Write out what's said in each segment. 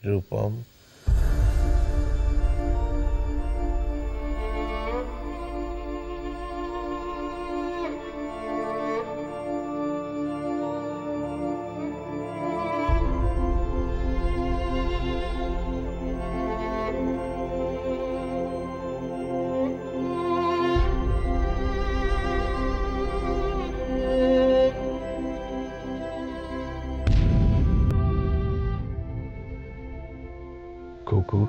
রূপম। কুকু,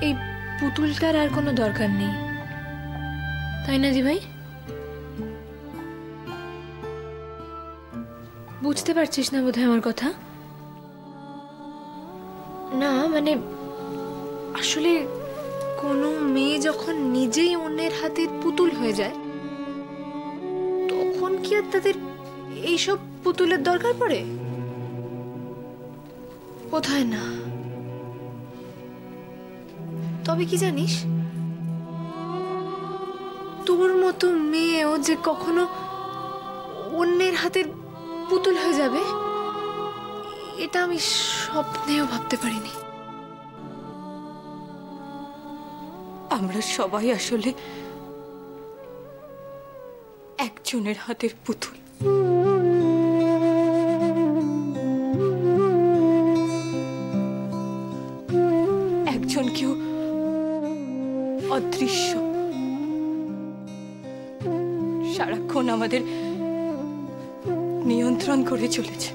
এই পুতুলটার আর কোনো দরকার নেই, তাই না দি ভাই? বুঝতে পারছিস না বোধহয় আমার কথা। না মানে আসলে কোনো মেয়ে যখন নিজেই অন্যের হাতের পুতুল হয়ে যায় তখন কি আর তাদের এইসব পুতুলের দরকার পড়ে? বোধহয় না। তবে কি জানিস, তোর মতো মেয়েও যে কখনো অন্যের হাতের পুতুল হয়ে যাবে এটা আমি স্বপ্নেও ভাবতে পারিনি। আমরা সবাই আসলে একজনের হাতের পুতুল। একজন কেউ অদৃশ্য সারাক্ষণ আমাদের নিয়ন্ত্রণ করে চলেছে।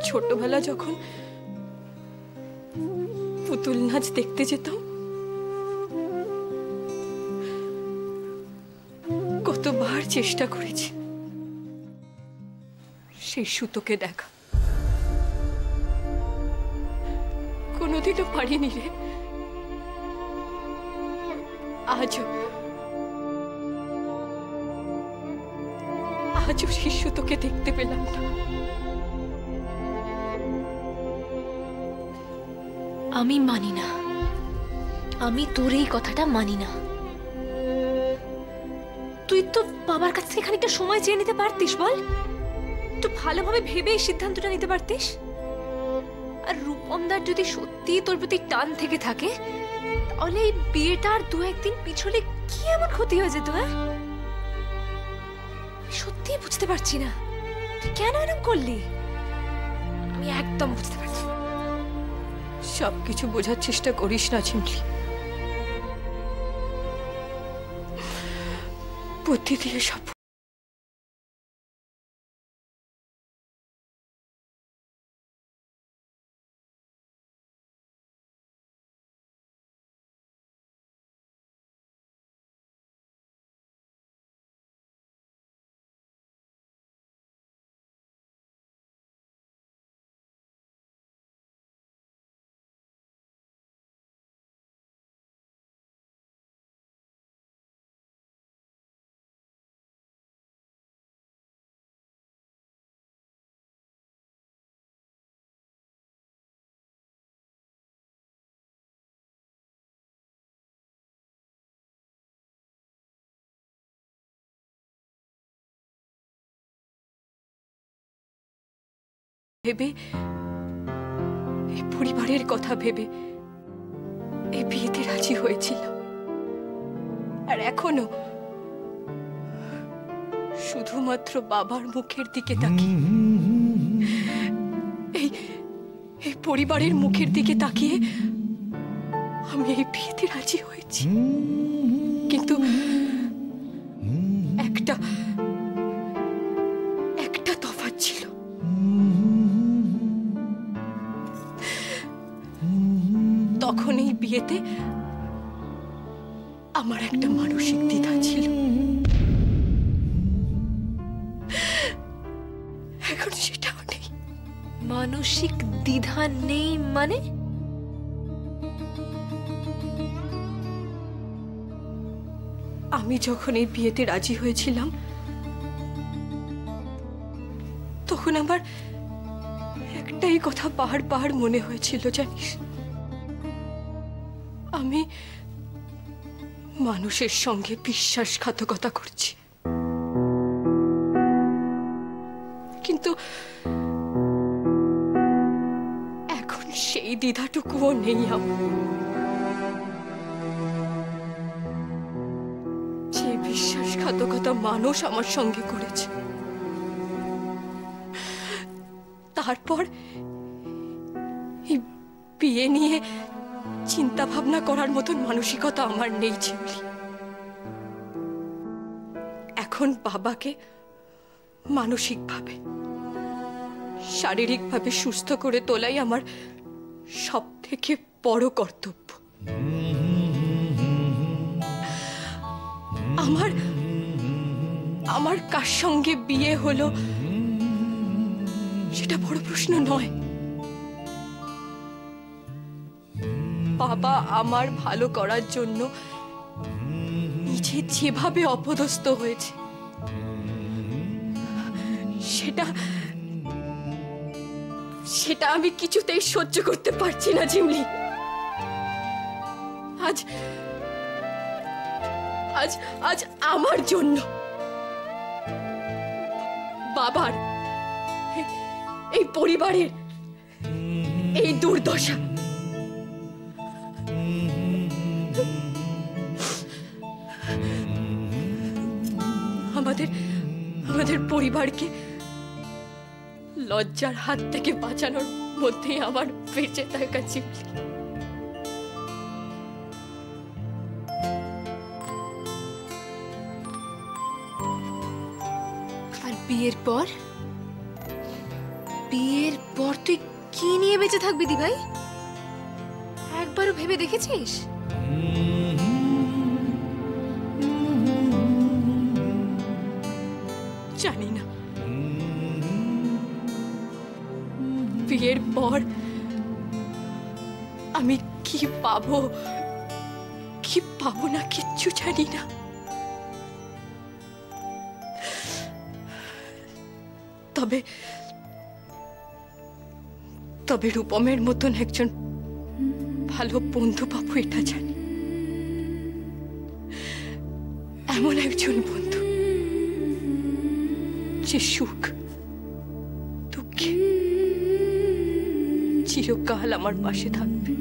ছোটবেলা যখন পুতুল নাচ দেখতে যেতাম, কতবার চেষ্টা করেছি সেই সুতোকে দেখা, কোনোদিনও পারিনি রে। আজও সেই সুতোকে দেখতে পেলাম না। আমি মানি না, আমি তোর এই কথাটা মানি না। তুই তো বাবার কাছ থেকে খানিকটা সময় চেয়ে নিতে পারতিস, বল? একটু ভালোভাবে ভেবে এই সিদ্ধান্তটা নিতে পারতিস। আর রূপমদার যদি সত্যি তোর প্রতি টান থেকে থাকে, তাহলে এই বিয়েটার দু একদিন পিছলে কি এমন ক্ষতি হয়ে যেত? হ্যাঁ, সত্যি বুঝতে পারছি না তুই কেন এরকম করলি। আমি একদম বুঝতে পারছি না। সবকিছু বোঝার চেষ্টা করিস না ঝিমলি, বুদ্ধি দিয়ে সব। ভেবে, এই পরিবারের কথা ভেবে এই বিয়েতে রাজি হয়েছিল। আর এখনো শুধুমাত্র বাবার মুখের দিকে তাকিয়ে, এই পরিবারের মুখের দিকে তাকিয়ে আমি এই বিয়েতে রাজি হয়েছি। কিন্তু একটা তফাৎ ছিল। তখন এই বিয়েতে আমার একটা মানসিক দ্বিধা ছিল, এখন সেটাও নেই। মানসিক দ্বিধা নেই মানে? আমি যখন এই বিয়েতে রাজি হয়েছিলাম, তখন আমার একটাই কথা বারবার মনে হয়েছিল, জানিস, আমি মানুষের সঙ্গে বিশ্বাসঘাতকতা করছি। কিন্তু এখন সেই দ্বিধাটুকুও নেই আমার। যে বিশ্বাসঘাতকতা মানুষ আমার সঙ্গে করেছে, তারপর এই বিয়ে নিয়ে চিন্তা ভাবনা করার মতন মানসিকতা আমার নেই ঝিমলি। এখন বাবাকে মানসিকভাবে, শারীরিকভাবে সুস্থ করে তোলাই আমার সব থেকে বড় কর্তব্য। আমার কার সঙ্গে বিয়ে হলো সেটা বড় প্রশ্ন নয়। বাবা আমার ভালো করার জন্য নিজে যেভাবে অপদস্থ হয়েছে, সেটা আমি কিছুতেই সহ্য করতে পারছি না ঝিমলি। আজ আমার জন্য বাবার, এই পরিবারের এই দুর্দশা, আমাদের পরিবারকে লজ্জার হাত থেকে বাঁচানোর মধ্যেই আমার বেঁচে থাকা চিমলি। আর বিয়ের পর তুই কি নিয়ে বেঁচে থাকবি দিভাই? একবারও ভেবে দেখেছিস? জানি না বিয়ের পর আমি কি পাবো না, কিচ্ছু জানি না। তবে রূপমের মতন একজন ভালো বন্ধু পাবো এটা জানি। এমন একজন বন্ধু যে সুখ দুঃখে চিরকাল আমার পাশে থাকবে।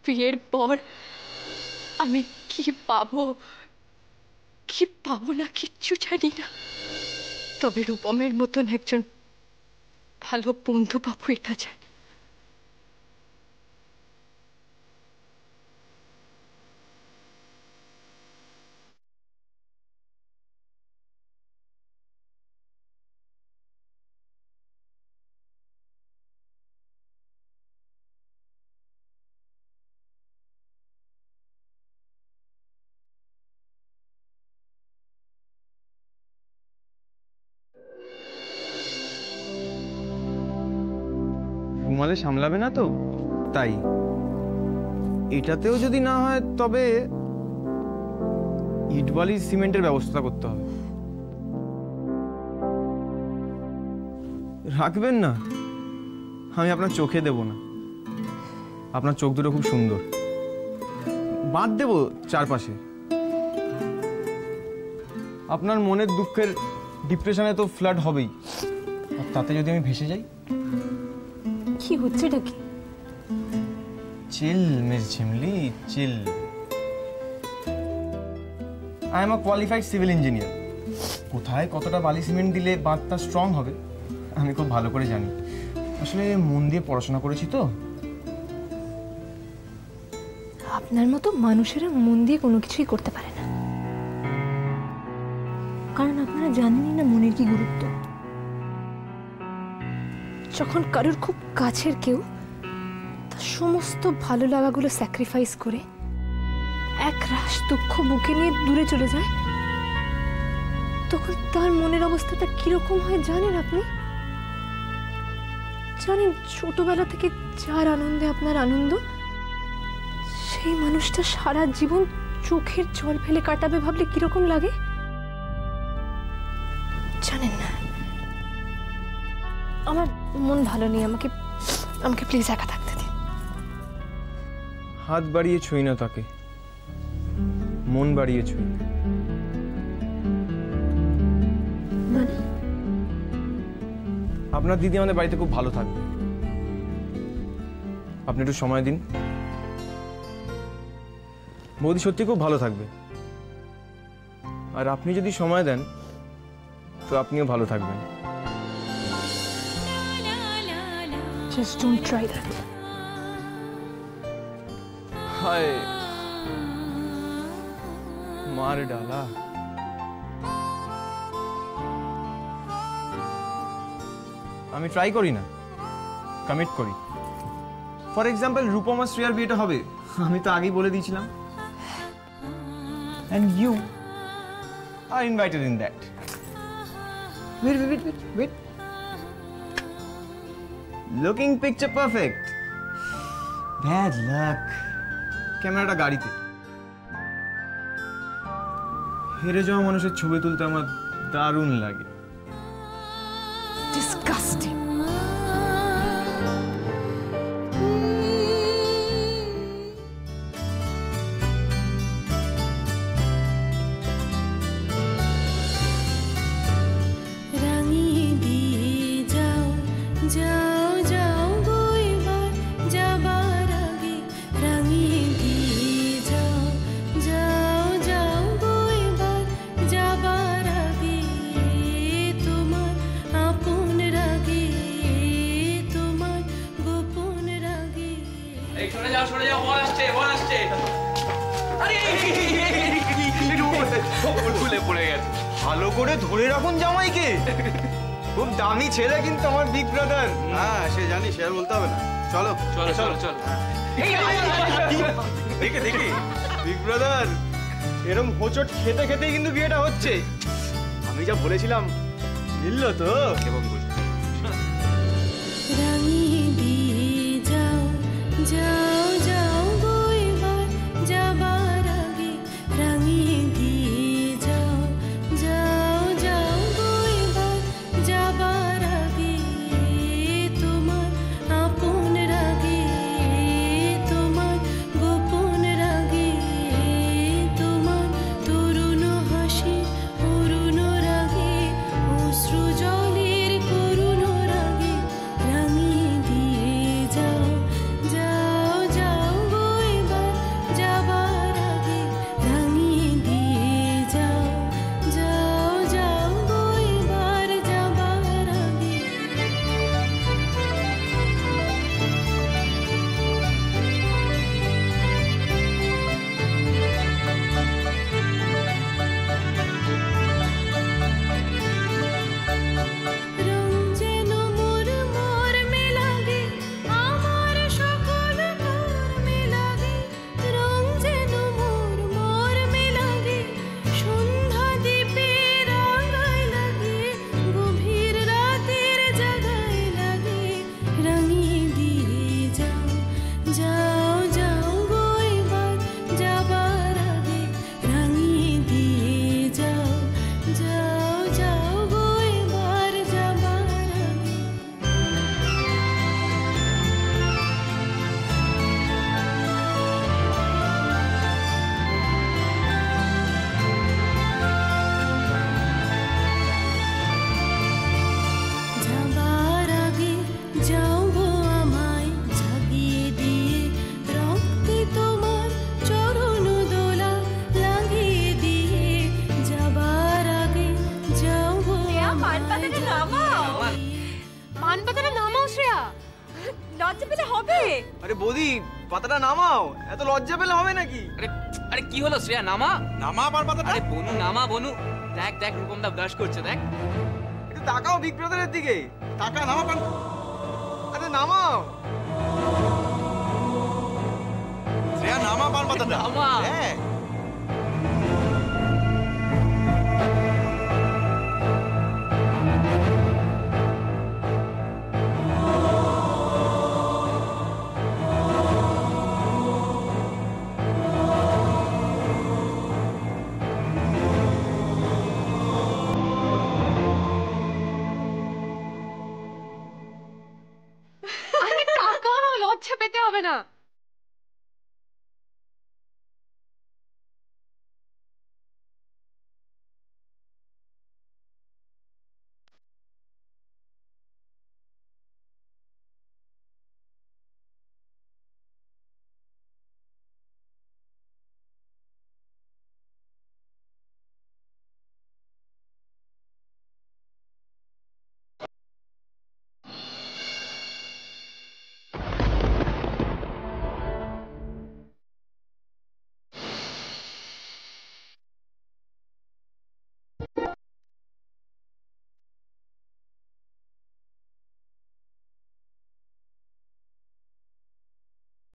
বিয়ের পর আমি কি পাবো না কিচ্ছু জানি না। তবে রূপমের মতন একজন ভালো বন্ধু পাবো এটা জানি। ঘুমালে সামলাবে না তো, তাই এটাতেও যদি না হয় তবে ইট বালি সিমেন্টের ব্যবস্থা করতে হবে। রাখবেন না, আমি আপনার চোখে দেব না। আপনার চোখ দুটো খুব সুন্দর, বাঁধ দেব চারপাশে। আপনার মনের দুঃখের ডিপ্রেশনে তো ফ্লাড হবেই, আর তাতে যদি আমি ভেসে যাই। কি হচ্ছে এটা কি? Chill miss Jhimli, chill. I am a qualified civil engineer. কোথায় কতটা বালি সিমেন্ট দিলে বাঁধটা স্ট্রং হবে আমি খুব ভালো করে জানি। আসলে মন দিয়ে পড়াশোনা করেছি তো। আপনার মতো মানুষেরা মন দিয়ে কোনো কিছুই করতে পারে না, কারণ আপনারা জানেনই না মনের কি গুরুত্ব। যখন কারোর খুব কাছের কেউ তার সমস্ত ভালো লাগাগুলো স্যাক্রিফাইস করে এক রাশ দুঃখ বুকে নিয়ে দূরে চলে যায়, তখন তার মনের অবস্থাটা কিরকম হয় জানেন আপনি? জানেন ছোটবেলা থেকে যার আনন্দে আপনার আনন্দ, সেই মানুষটা সারা জীবন চোখের জল ফেলে কাটাবে ভাবলে কিরকম লাগে জানেন না? আমার মন ভালো নেই, আমাকে প্লিজ একা থাকতে দিন। হাত বাড়িয়ে ছুঁই না তাকে, মন বাড়িয়ে ছুঁই। মানে আপনার দিদি আমাদের বাড়িতে খুব ভালো থাকবে, আপনি একটু সময় দিন। বৌদি সত্যি খুব ভালো থাকবে, আর আপনি যদি সময় দেন তো আপনিও ভালো থাকবেন। Just don't try that. हाय मार डाला। আমি ট্রাই করি না, কমিট করি। ফর এক্সাম্পল রূপম আর শ্রেয়ার বিয়েটা হবে, আমি তো আগেই বলে দিয়েছিলাম। And you are invited in that. Wait. Looking picture perfect. Bad luck. ক্যামেরাটা গাড়িতে। হেরে যাওয়া মানুষের ছবি তুলতে আমার দারুণ লাগে। Disgusting. ফাঁসলে পড়ে গেছে। ভালো করে ধরে রাখুন জামাইকে, খুব দামি ছেলে কিন্তু আমার বিগ ব্রাদার। হ্যাঁ সে জানি, সে আর বলতে হবে না। চলো চলো চলো চলো। দেখে দেখে বিগ ব্রাদার এরম হোঁচট খেতে খেতেই কিন্তু বিয়েটা হচ্ছে। আমি যা বলেছিলাম মিললো তো? এবং রাঙিয়ে দিয়ে যাও যাও যাও গো এবার যাবার আগে, রাঙিয়ে দিয়ে যাও যাও যাও গো এবার যাবার আগে, তোমার আপন রাগে তোমার গোপন রাগে, তোমার তরুণ হাসি অরুণ রাগে অশ্রু জলের করুণ রাগে, রাঙিয়ে দিয়ে যাও যাও যাও গো এবার যাবার আগে, রাঙিয়ে দিয়ে যাও যাও যাও গো এবার যাবার আগে। রং যেন মোর মোর মেলাগে, আমার সকল মোর মেলাগে, রং যেন মোর মোর মেলাগে, সন্ধ্যা দ্বীপে রাঙায় লাগে, গভীর রাতের জাগায় লাগে, রাঙিয়ে দিয়ে যাও যাও যাও গো এবার যাবার আগে, রাঙিয়ে দিয়ে যাও যাও যাও গো এবার যাবার আগে। যাবার আগে যাও গো আমায় জাগিয়ে দিয়ে, রক্তে তোমার চরণ দোলা লাগিয়ে দিয়ে, যাবার আগে যাও গো পান পাতাটা নামাও, পান পাতাটা নামাও শ্রেয়া, লজ্জা পেলে হবে? আরে বৌদি পাতাটা নামাও, এত লজ্জা পেলে হবে নাকি? আরে আরে কি হলো শ্রেয়া, নামা নামা পান পাতাটা। আরে বনু নামা বনু, দেখ দেখ রূপম দা ব্রাশ করছে দেখ। একটু তাকাও বিগ ব্রাদারের দিকে, টাকা নামা পান। আরে নামাও। শ্রেয়া নামা পান পাতাটা। নামা। হ্যাঁ আরে টাকা লজ্জা পেতে হবে না।